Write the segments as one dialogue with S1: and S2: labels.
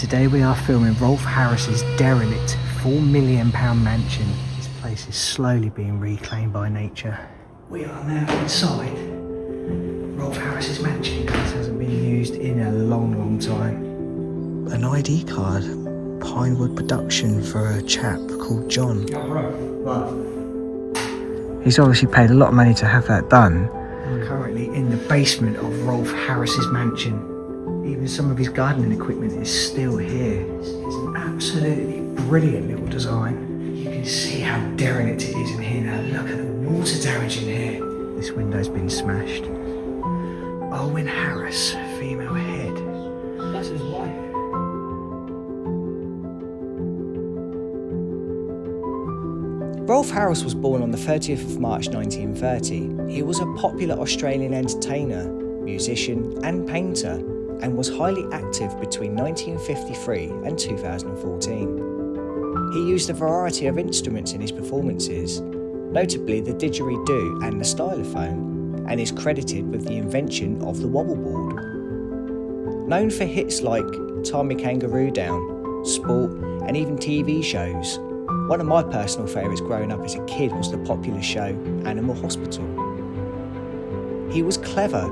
S1: Today we are filming Rolf Harris's Derelict £4 million mansion. This place is slowly being reclaimed by nature. We are now inside Rolf Harris's mansion. This hasn't been used in a long time. An ID card, Pinewood production for a chap called John. He's obviously paid a lot of money to have that done. We're currently in the basement of Rolf Harris's mansion. Even some of his gardening equipment is still here. It's an absolutely brilliant little design. You can see how derelict it is in here now. Look at the water damage in here. This window's been smashed. Owen Harris, female head. That's his wife.
S2: Rolf Harris was born on the 30th of March 1930. He was a popular Australian entertainer, musician and painter, and was highly active between 1953 and 2014. He used a variety of instruments in his performances, notably the didgeridoo and the stylophone, and is credited with the invention of the wobble board. Known for hits like Me Kangaroo Down, sport and even TV shows, one of my personal favourites growing up as a kid was the popular show Animal Hospital. He was clever,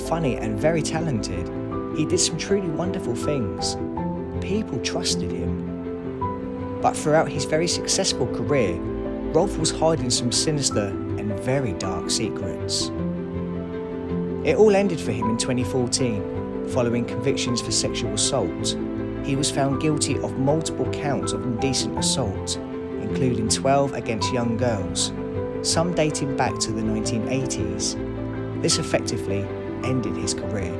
S2: funny and very talented. He did some truly wonderful things. People trusted him. But throughout his very successful career, Rolf was hiding some sinister and very dark secrets. It all ended for him in 2014, following convictions for sexual assault. He was found guilty of multiple counts of indecent assault, including 12 against young girls, some dating back to the 1980s. This effectively ended his career.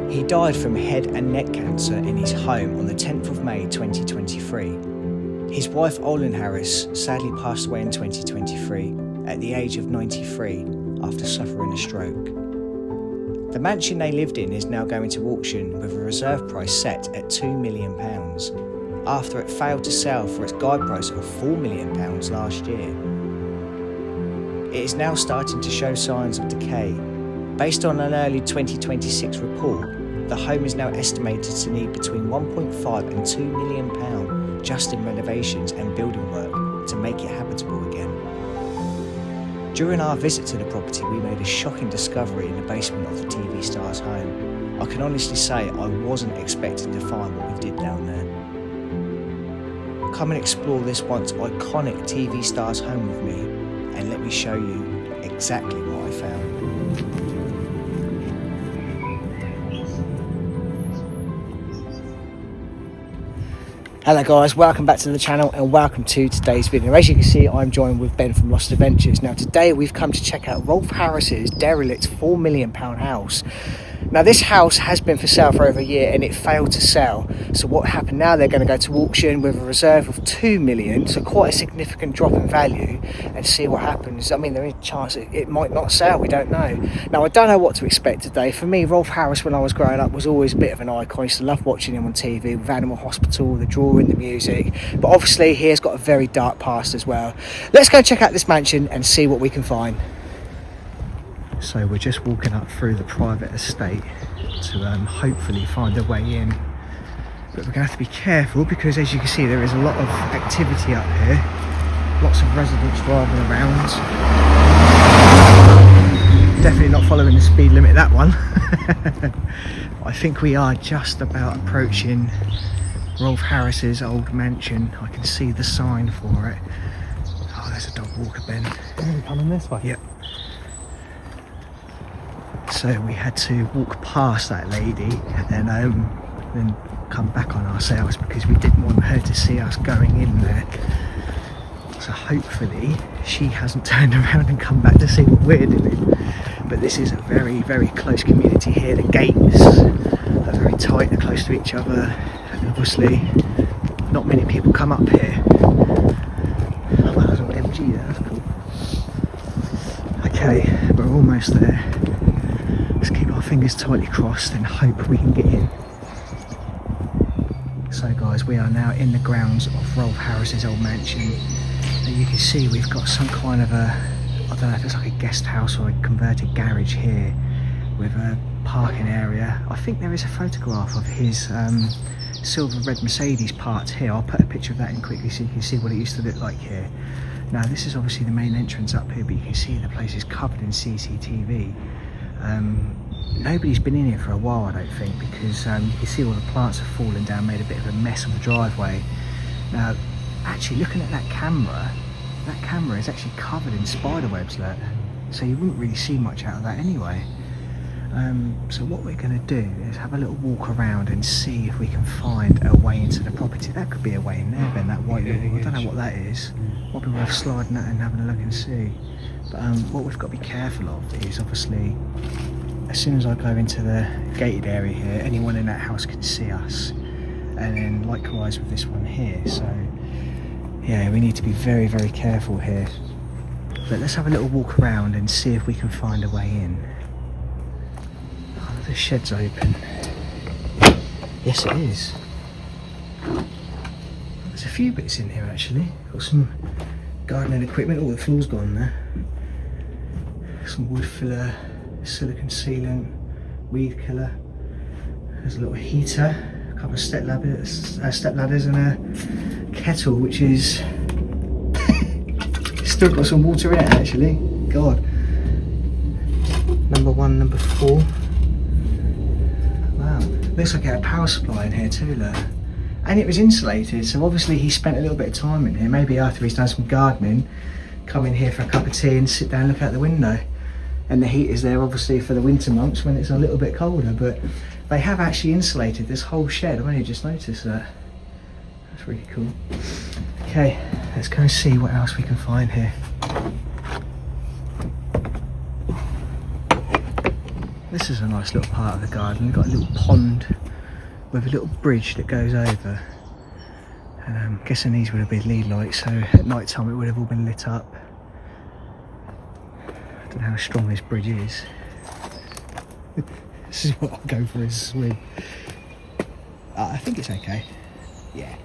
S2: He died from head and neck cancer in his home on the 10th of May 2023. His wife Olin Harris sadly passed away in 2023 at the age of 93 after suffering a stroke. The mansion they lived in is now going to auction with a reserve price set at £2 million after it failed to sell for its guide price of £4 million last year. It is now starting to show signs of decay. Based on an early 2026 report, the home is now estimated to need between £1.5 and £2 million just in renovations and building work to make it habitable again. During our visit to the property, we made a shocking discovery in the basement of the TV star's home. I can honestly say I wasn't expecting to find what we did down there. Come and explore this once iconic TV star's home with me, and let me show you exactly what I found.
S1: Hello guys, welcome back to the channel and welcome to today's video. As you can see, I'm joined with Ben from Lost Adventures. Now today we've come to check out Rolf Harris's derelict £4 million house. Now this house has been for sale for over a year and it failed to sell. So what happened now, they're going to go to auction with a reserve of £2 million, so quite a significant drop in value, and see what happens. I mean, there is a chance it might not sell, we don't know. Now I don't know what to expect today. For me, Rolf Harris when I was growing up was always a bit of an icon. I used to love watching him on TV with Animal Hospital, the drawing, the music, but obviously he has got a very dark past as well. Let's go check out this mansion and see what we can find. So we're just walking up through the private estate to hopefully find a way in, but we're going to have to be careful because as you can see there is a lot of activity up here, lots of residents driving around. Definitely not following the speed limit, that one. I think we are just about approaching Rolf Harris's old mansion. I can see the sign for it. Oh, there's a dog walker, Ben.
S2: Coming this way?
S1: Yep. So we had to walk past that lady and then come back on ourselves because we didn't want her to see us going in there. So hopefully she hasn't turned around and come back to see what we're doing. But this is a very, very close community here. The gates are very tight, they're close to each other. And obviously not many people come up here. Oh, there's an MG there, that's cool. Okay, we're almost there. Let's keep our fingers tightly crossed and hope we can get in. So guys, we are now in the grounds of Rolf Harris's old mansion. And you can see we've got some kind of I don't know if it's like a guest house or a converted garage here with a parking area. I think there is a photograph of his silver red Mercedes parked here. I'll put a picture of that in quickly so you can see what it used to look like here. Now this is obviously the main entrance up here, but you can see the place is covered in CCTV. Nobody's been in here for a while, I don't think, because you can see all the plants have fallen down, made a bit of a mess of the driveway. Now actually looking at that camera is actually covered in spider webs, look. So you wouldn't really see much out of that anyway. So what we're going to do is have a little walk around and see if we can find a way into the property. That could be a way in there, Ben, that white little, I don't know what that is. Might be worth sliding that and having a look and see. But what we've got to be careful of is obviously, as soon as I go into the gated area here, anyone in that house can see us. And then likewise with this one here. So yeah, we need to be very, very careful here. But let's have a little walk around and see if we can find a way in. Oh, the shed's open. Yes, it is. There's a few bits in here actually. Got some gardening equipment. Oh, the floor's gone there. Some wood filler, silicone sealant, weed killer. There's a little heater, a couple of step ladders and a kettle, which is still got some water in it actually. God. Number 1, number 4. Wow. Looks like it had a power supply in here too, look. And it was insulated, so obviously he spent a little bit of time in here. Maybe after he's done some gardening, come in here for a cup of tea and sit down and look out the window. And the heat is there obviously for the winter months when it's a little bit colder, but they have actually insulated this whole shed. I've only just noticed that. That's really cool. Okay, let's go and see what else we can find here. This is a nice little part of the garden. We've got a little pond with a little bridge that goes over. And I'm guessing these would have been lead lights, so at night time it would have all been lit up. I don't know how strong this bridge is. This is what I'll go for a swim. I think it's okay. Yeah.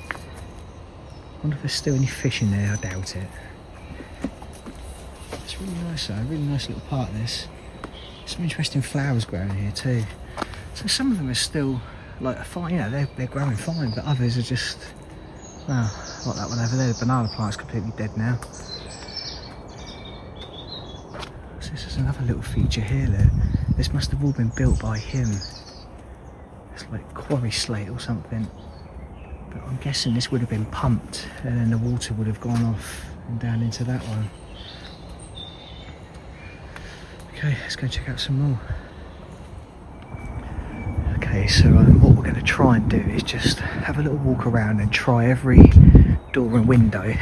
S1: I wonder if there's still any fish in there. I doubt it. It's really nice though, a really nice little part of this. Some interesting flowers growing here too. So some of them are still like fine, you know, they're growing fine, but others are just, well, like that one over there, the banana plant's completely dead now. So this is another little feature here, look. This must have all been built by him. It's like quarry slate or something. But I'm guessing this would have been pumped and then the water would have gone off and down into that one. Okay, let's go check out some more. Okay, so what we're going to try and do is just have a little walk around and try every door and window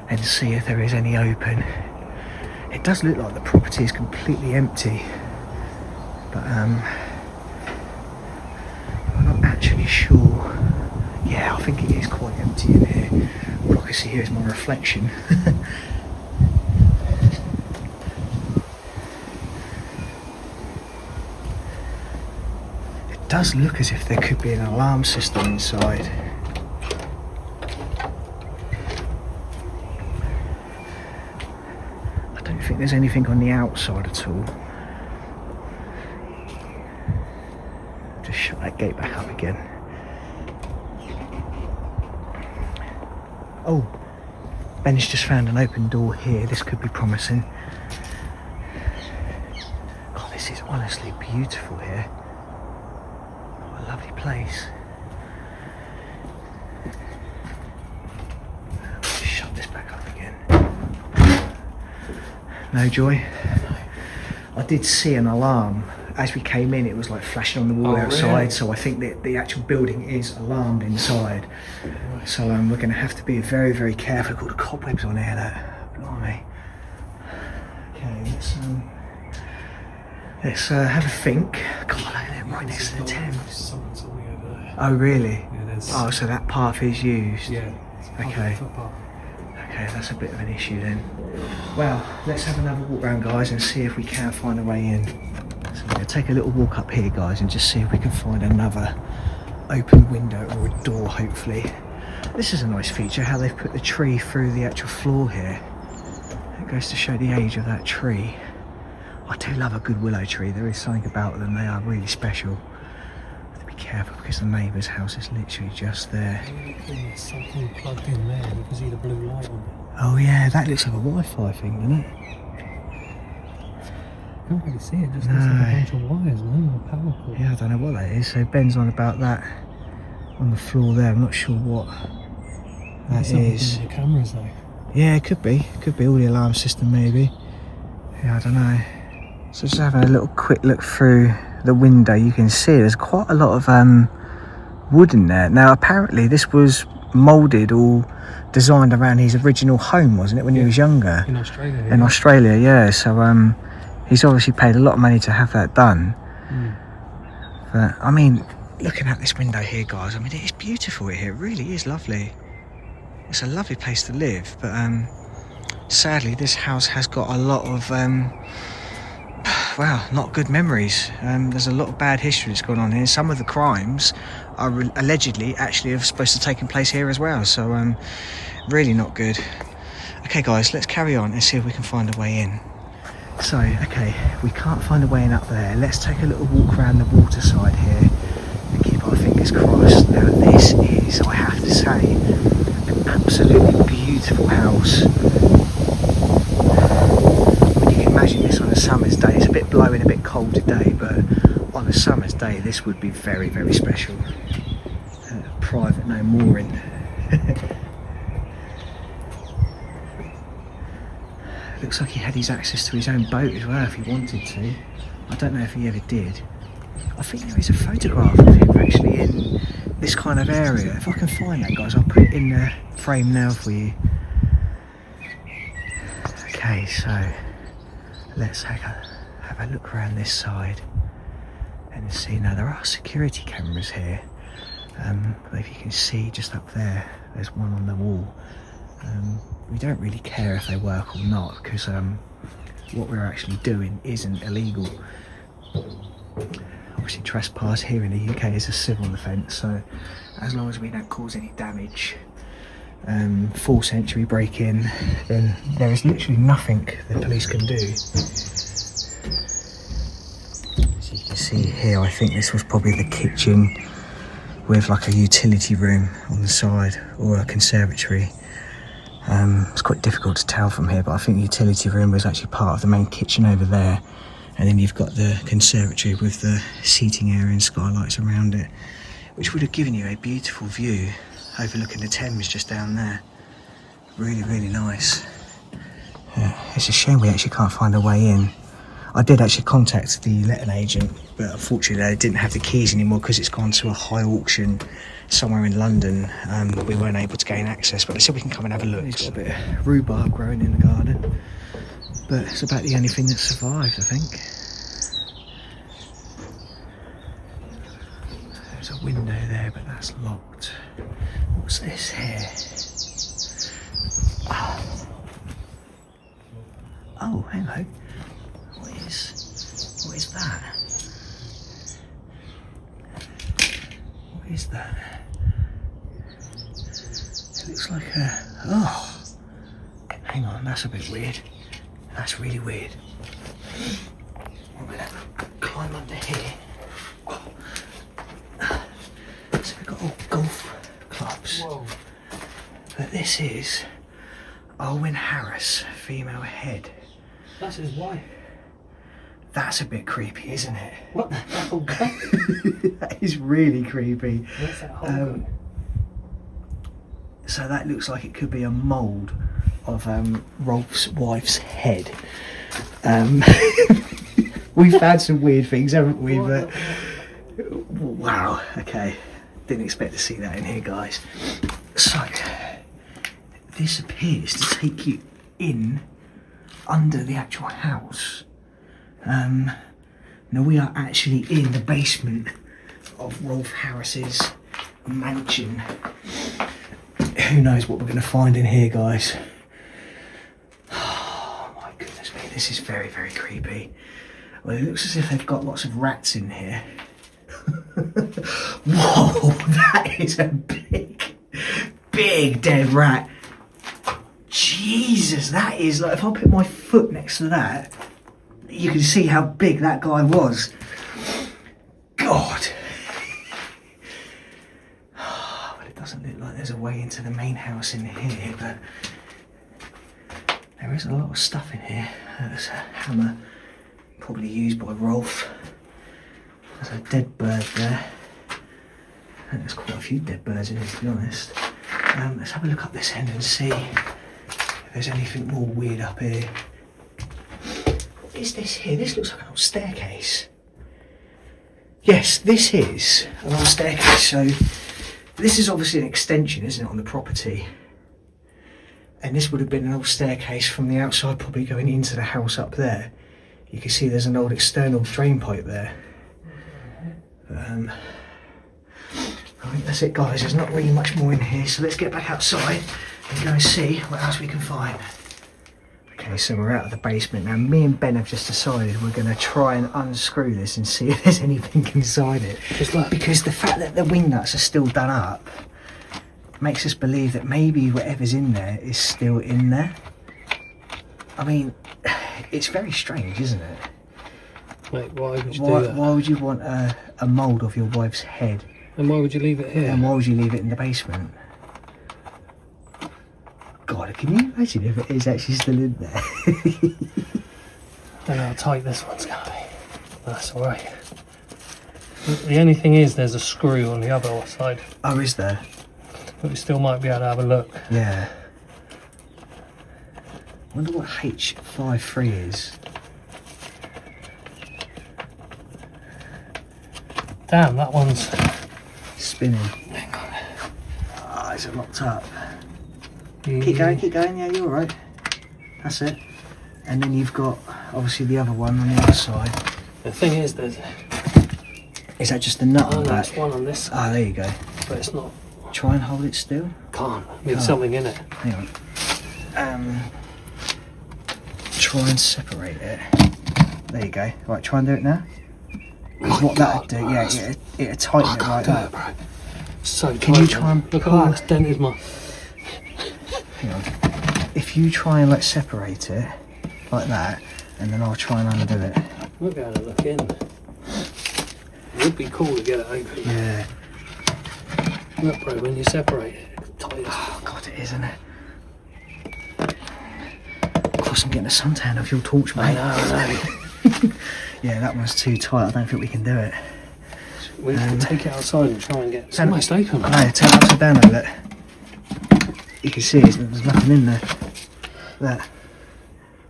S1: and see if there is any open. It does look like the property is completely empty, but I'm not actually sure. Yeah, I think it is quite empty in here. All I can see here is my reflection. It does look as if there could be an alarm system inside. I don't think there's anything on the outside at all. Just shut that gate back up again. Oh, Ben's just found an open door here. This could be promising. God, this is honestly beautiful here. What a lovely place. Just shut this back up again. No joy? I did see an alarm. As we came in, it was like flashing on the wall outside, really? So I think that the actual building is alarmed inside. Right. So we're going to have to be very, very careful. Look, all the cobwebs on here, that blimey. Okay, let's have a think. God, look at it, right next to the Thames. Oh, really? Yeah, oh, so that path is used? Yeah. Okay. Okay, that's a bit of an issue then. Well, let's have another walk around, guys, and see if we can find a way in. So we're going to take a little walk up here, guys, and just see if we can find another open window or a door, hopefully. This is a nice feature, how they've put the tree through the actual floor here. It goes to show the age of that tree. I do love a good willow tree. There is something about them. They are really special. Have to be careful because the neighbour's house is literally just there.
S3: There's something plugged in there. You can see the blue light on it.
S1: Oh yeah, that looks like a Wi-Fi thing, doesn't it?
S3: I can't really see it. Just looks like a bunch of wires, no? A power cord.
S1: Yeah, I don't know what that is. So Ben's on about that on the floor there. I'm not sure what that is.
S3: The cameras though.
S1: Yeah, it could be. Could be all the alarm system maybe. Yeah, I don't know. So just having a little quick look through the window, you can see there's quite a lot of wood in there. Now apparently this was moulded or designed around his original home, wasn't it, when he was younger?
S3: In Australia.
S1: In Australia, yeah. So he's obviously paid a lot of money to have that done. But I mean, looking out this window here, guys, I mean, it is beautiful here. It really is lovely. It's a lovely place to live, but sadly this house has got a lot of well, not good memories. There's a lot of bad history that's gone on here. Some of the crimes are allegedly actually have supposed to have taken place here as well, so really not good. Okay guys, let's carry on and see if we can find a way in. So okay, we can't find a way in up there. Let's take a little walk around the water side here and keep our fingers crossed. Now this is, I have to say, an absolutely beautiful house. When you can imagine this on a summer's day, it's a bit blowing, a bit cold today, but on a summer's day this would be very, very special. Private, no mooring. Looks like he had his access to his own boat as well if he wanted to. I don't know if he ever did. I think there is a photograph of him actually in this kind of area. If I can find that, guys, I'll put it in the frame now for you. Okay, so let's have a look around this side and see. Now there are security cameras here. If you can see just up there, there's one on the wall. We don't really care if they work or not, because what we're actually doing isn't illegal. Obviously trespass here in the UK is a civil offence, so as long as we don't cause any damage, false entry, break-in, then there is literally nothing the police can do. As you can see here, I think this was probably the kitchen with like a utility room on the side, or a conservatory. It's quite difficult to tell from here, but I think the utility room was actually part of the main kitchen over there, and then you've got the conservatory with the seating area and skylights around it, which would have given you a beautiful view overlooking the Thames just down there. Really, really nice. It's a shame we actually can't find a way in. I did actually contact the letting agent, but unfortunately they didn't have the keys anymore because it's gone to a high auction somewhere in London. We weren't able to gain access, but they said we can come and have a look. He's got a bit of rhubarb growing in the garden, but it's about the only thing that survived, I think. There's a window there, but that's locked. What's this here? Oh, hang on. What is that? What is that? It looks like a... Oh! Hang on, that's a bit weird. That's really weird. I'm gonna climb under here. So we've got all golf clubs. Whoa. But this is Rolf Harris, female head.
S3: That's his wife.
S1: That's a bit creepy, isn't it?
S3: What the hell?
S1: That is really creepy.
S3: Where's that hole going?
S1: So that looks like it could be a mould of Rolf's wife's head. We've had some weird things, haven't we? But wow, okay. Didn't expect to see that in here, guys. So this appears to take you in under the actual house. Now we are actually in the basement of Rolf Harris's mansion. Who knows what we're going to find in here, guys. Oh my goodness me, this is very, very creepy. Well, it looks as if they've got lots of rats in here. Whoa, that is a big dead rat. Jesus, that is like, if I put my foot next to that, you can see how big that guy was. God. But it doesn't look like there's a way into the main house in here, but there is a lot of stuff in here. There's a hammer, probably used by Rolf. There's a dead bird there. I think there's quite a few dead birds in here, to be honest. Let's have a look up this end and see if there's anything more weird up here. What is this here? This looks like an old staircase. Yes, this is an old staircase. So this is obviously an extension, isn't it, on the property? And this would have been an old staircase from the outside, probably going into the house up there. You can see there's an old external drain pipe there. I think that's it, guys. There's not really much more in here, so let's get back outside and go and see what else we can find. Okay, so we're out of the basement now. Me and Ben have just decided we're going to try and unscrew this and see if there's anything inside it. Because the fact that the wing nuts are still done up makes us believe that maybe whatever's in there is still in there. I mean, it's very strange, isn't it?
S3: Mate, why would you do that?
S1: Why would you want a mould of your wife's head?
S3: And why would you leave it here?
S1: And why would you leave it in the basement? God, can you imagine if it is actually still in there?
S3: Don't know how tight this one's going to be. That's alright. The only thing is there's a screw on the other side.
S1: Oh, is there?
S3: But we still might be able to have a look.
S1: Yeah. I wonder what H53 is.
S3: Damn, that one's
S1: spinning.
S3: Hang on.
S1: Ah, is it locked up? Keep going, yeah, you're alright. That's it. And then you've got, obviously, the other one on the other side.
S3: The thing is, there's...
S1: Is that just the nut on the back?
S3: There's one on this side.
S1: Ah, there you go.
S3: But it's not...
S1: Try and hold it still.
S3: Can't. There's something in it.
S1: Hang on. Try and separate it. There you go. Right, try and do it now. What that'll do, yeah, it'll tighten it right up.
S3: Bro. So
S1: Can you try and
S3: look at
S1: pull
S3: that, it's dented my...
S1: Hang on. If you try and like separate it like that, and then I'll try and undo it.
S3: We'll be able to look in. It would be cool to get it open.
S1: Yeah.
S3: Look, bro, when you separate it, it's tight.
S1: Oh God, it is, isn't it? Of course, I'm getting a suntan off your torch, mate.
S3: I know.
S1: Yeah, that one's too tight. I don't think we can do it.
S3: We can take it outside and try and get... It's almost open.
S1: No, turn it upside down a bit. You can see there's nothing in there. There.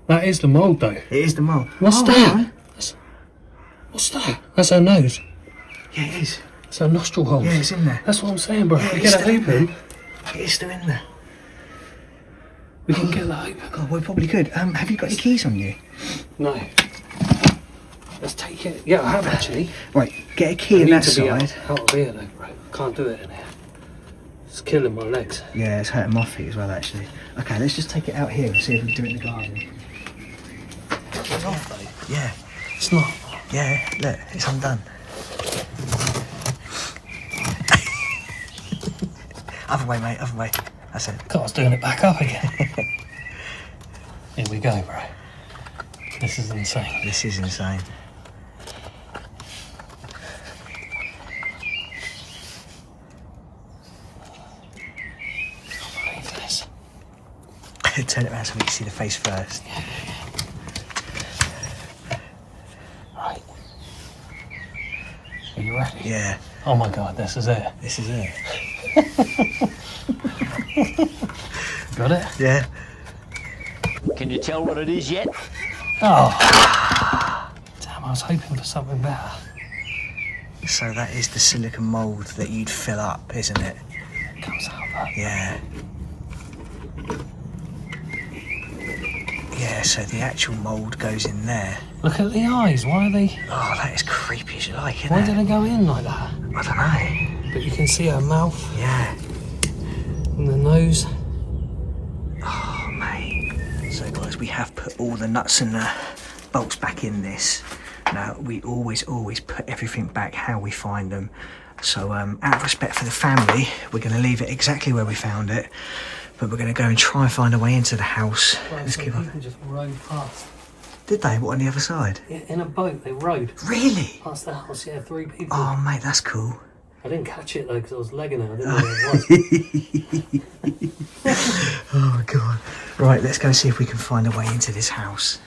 S3: That is the mould, though.
S1: It is the mould.
S3: What's that?
S1: Right.
S3: What's that? That's her nose.
S1: Yeah, it is.
S3: It's her nostril hole.
S1: Yeah, it's in there.
S3: That's what I'm saying, bro.
S1: Yeah,
S3: We get it open.
S1: It is still in there.
S3: We can get that open.
S1: God, we probably could. Have you got your keys on you?
S3: No. Let's take it. Yeah, I have actually.
S1: Right, get a key in that side.
S3: Out of here, though, bro. Can't do it in here. It's killing my legs.
S1: Yeah, it's hurting my feet as well, actually. Okay, let's just take it out here and see if we can do it in the garden.
S3: It's off, though.
S1: Yeah.
S3: It's not.
S1: Yeah, look, it's undone. Other way, mate, other way. That's it.
S3: God, I was doing it back up again. Here we go, bro. This is insane.
S1: This is insane. Turn it around so we can see the face first.
S3: Yeah. Right. Are you ready?
S1: Yeah.
S3: Oh my God, this is it.
S1: This is it.
S3: Got it?
S1: Yeah.
S4: Can you tell what it is yet?
S3: Oh. Damn, I was hoping for something better.
S1: So that is the silicone mould that you'd fill up, isn't it?
S3: It comes out that.
S1: Yeah. Yeah, so the actual mould goes in there.
S3: Look at the eyes. Why are they...
S1: Oh, that is creepy as you like, isn't
S3: Why
S1: it?
S3: did they go in like that?
S1: I don't know.
S3: But you can see her mouth
S1: Yeah.
S3: and the nose.
S1: Oh, mate. So, guys, we have put all the nuts and the bolts back in this. Now, we always put everything back how we find them. So, out of respect for the family, we're going to leave it exactly where we found it. But we're going to go and try and find a way into the house.
S3: Right,
S1: Let's
S3: so
S1: keep on.
S3: people just roam past.
S1: Did they? What, on the other side?
S3: Yeah, in a boat, they rowed
S1: Really?
S3: past the house, yeah, 3 people.
S1: Oh, mate, that's cool.
S3: I didn't catch it though because I was legging it, I didn't know what it was.
S1: Oh, God. Right, let's go see if we can find a way into this house.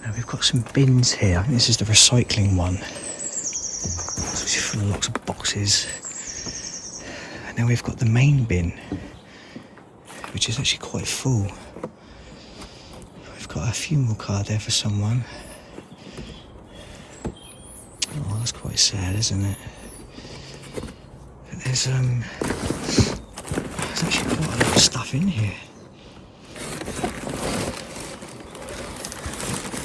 S1: Now, we've got some bins here. I think this is the recycling one. It's full of lots of boxes. And then we've got the main bin, which is actually quite full. We've got a funeral card there for someone. Oh, that's quite sad, isn't it? But there's actually quite a lot of stuff in here.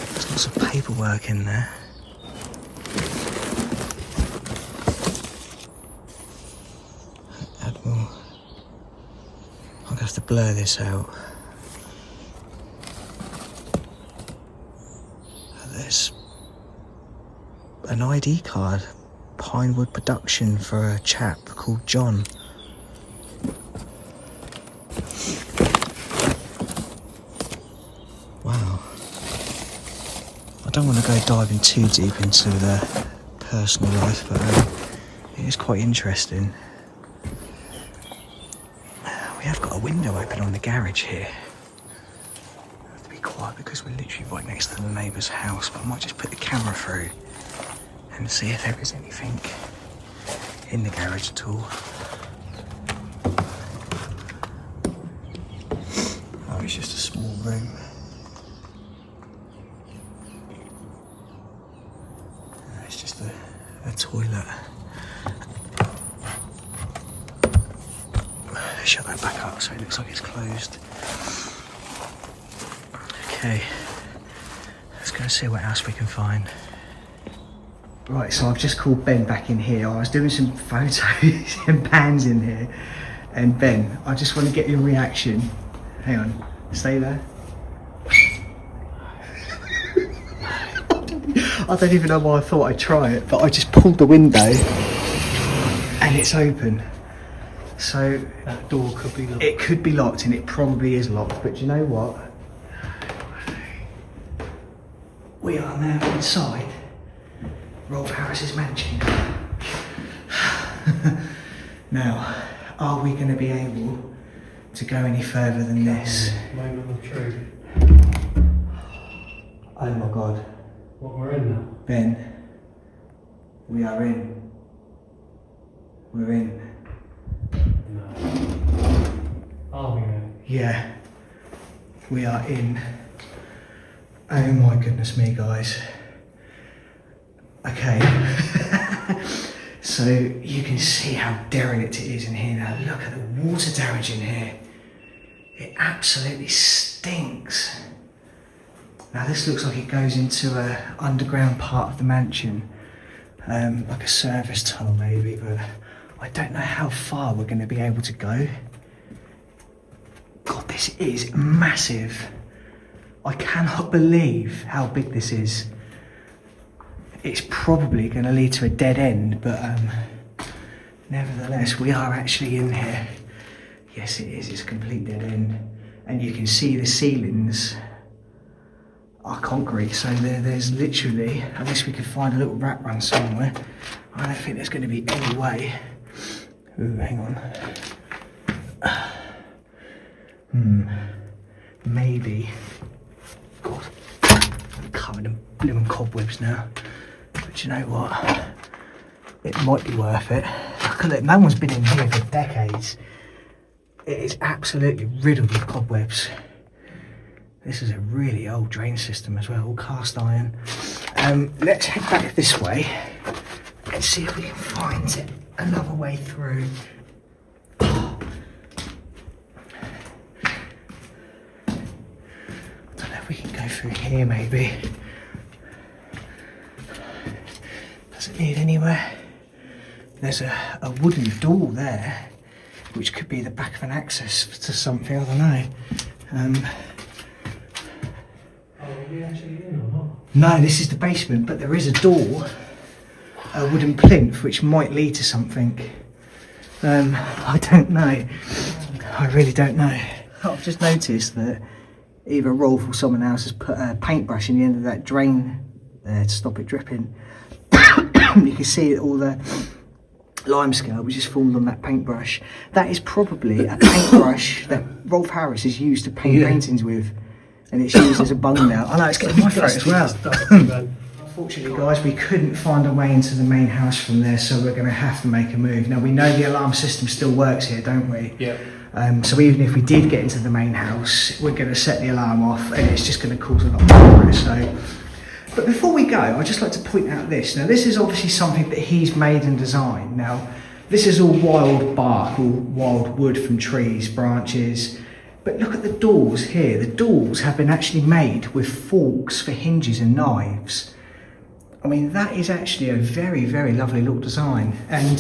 S1: There's lots of paperwork in there. Admiral, I'm gonna have to blur this out. There's an ID card, Pinewood production for a chap called John. Wow. I don't want to go diving too deep into the personal life, but it is quite interesting. We have got a window open on the garage here. I have to be quiet because we're literally right next to the neighbour's house, but I might just put the camera through and see if there is anything in the garage at all. Oh, it's just a small room. It's just a toilet. Shut that back up so it looks like it's closed. Okay, let's go see what else we can find. Right, so I've just called Ben back in here. I was doing some photos and pans in here. And Ben, I just want to get your reaction. Hang on, stay there. I don't even know why I thought I'd try it, but I just pulled the window and it's open. So
S3: That door could be locked.
S1: it could be locked, and it probably is locked, but do you know what? We are now inside Rolf Harris's mansion. Now, are we going to be able to go any further than this?
S3: Moment of truth.
S1: Oh my God.
S3: What, we're in now?
S1: Ben, we are in. We're in.
S3: No. Are we in?
S1: Yeah, we are in. Oh my goodness me, guys. Okay. So you can see how derelict it is in here now. Look at the water damage in here. It absolutely stinks. Now this looks like it goes into a underground part of the mansion. Like a service tunnel maybe, but I don't know how far we're going to be able to go. God, this is massive. I cannot believe how big this is. It's probably going to lead to a dead end, but nevertheless, we are actually in here. Yes, it is. It's a complete dead end. And you can see the ceilings are concrete, so there's literally, unless we could find a little rat run somewhere, I don't think there's going to be any way. Ooh, hang on. Maybe. God, I'm covered in blooming cobwebs now. But you know what? It might be worth it. Look at it, no one's been in here for decades. It is absolutely riddled with cobwebs. This is a really old drain system as well, all cast iron. Let's head back this way and see if we can find another way through. I don't know if we can go through here maybe. Does it lead anywhere? There's a wooden door there, which could be the back of an access to something, I don't know.
S3: Are we actually in or not?
S1: No, this is the basement, but there is a door, a wooden plinth, which might lead to something. I don't know. I really don't know. I've just noticed that either Rolf or someone else has put a paintbrush in the end of that drain there to stop it dripping. You can see all the limescale which is formed on that paintbrush. That is probably a paintbrush that Rolf Harris has used to paint paintings with, and it's used as a bung now. I know it's getting my throat as well. Unfortunately, guys, we couldn't find a way into the main house from there, so we're going to have to make a move. Now, we know the alarm system still works here, don't we?
S3: Yeah.
S1: So even if we did get into the main house, we're going to set the alarm off, and it's just going to cause a lot of trouble. So, but before we go, I'd just like to point out this. Now, this is obviously something that he's made and designed. Now, this is all wild bark, all wild wood from trees, branches. But look at the doors here. The doors have been actually made with forks for hinges and knives. I mean, that is actually a very, very lovely little design. And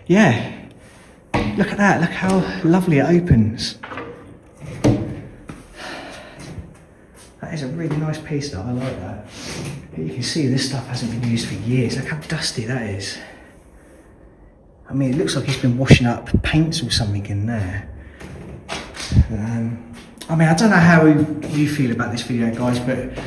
S1: yeah, look at that. Look how lovely it opens. That is a really nice piece though, I like that. But you can see this stuff hasn't been used for years. Look how dusty that is. I mean, it looks like he's been washing up paints or something in there. I mean, I don't know how you feel about this video, guys, but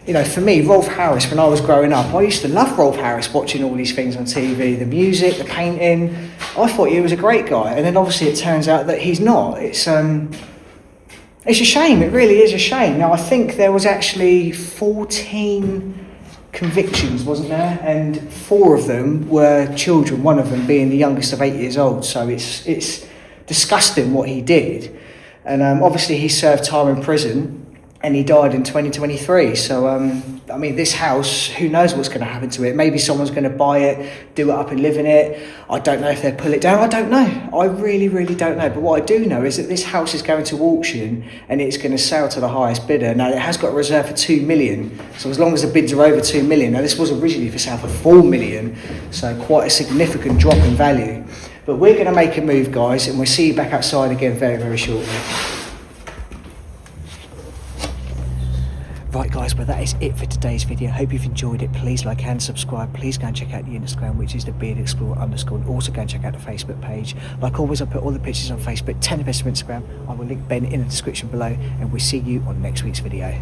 S1: you know, for me, Rolf Harris, when I was growing up, I used to love Rolf Harris, watching all these things on TV, the music, the painting. I thought he was a great guy, and then obviously it turns out that he's not. It's a shame, it really is a shame. Now, I think there was actually 14 convictions, wasn't there? And 4 of them were children, one of them being the youngest of 8 years old. So it's disgusting what he did. And obviously he served time in prison, and he died in 2023. So, I mean, this house, who knows what's going to happen to it? Maybe someone's going to buy it, do it up and live in it. I don't know if they'll pull it down. I don't know. I really, really don't know. But what I do know is that this house is going to auction, and it's going to sell to the highest bidder. Now, it has got a reserve for 2 million. So as long as the bids are over 2 million. Now, this was originally for sale for 4 million. So quite a significant drop in value. But we're going to make a move, guys, and we'll see you back outside again very, very shortly. Right, guys, well, that is it for today's video. Hope you've enjoyed it. Please like and subscribe. Please go and check out the Instagram, which is the beardexplorer_, and also go and check out the Facebook page. Like always, I put all the pictures on Facebook, 10 of best on Instagram. I will link Ben in the description below, and we'll see you on next week's video.